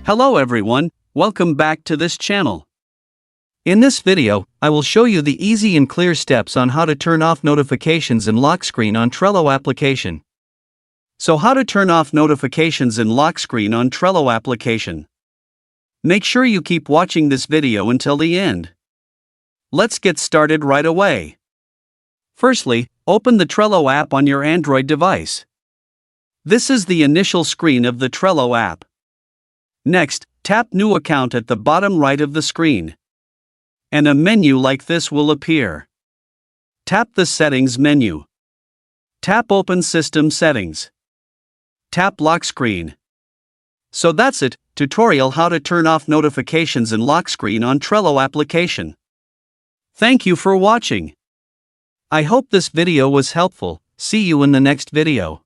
Hello everyone, welcome back to this channel. In this video, I will show you the easy and clear steps on how to turn off notifications in Lockscreen on Trello application. So how to turn off notifications in Lockscreen on Trello application. Make sure you keep watching this video until the end. Let's get started right away. Firstly, open the Trello app on your Android device. This is the initial screen of the Trello app. Next, tap New Account at the bottom right of the screen. And a menu like this will appear. Tap the Settings menu. Tap Open System Settings. Tap Lockscreen. So that's it, tutorial how to turn off notifications in Lockscreen on Trello application. Thank you for watching. I hope this video was helpful. See you in the next video.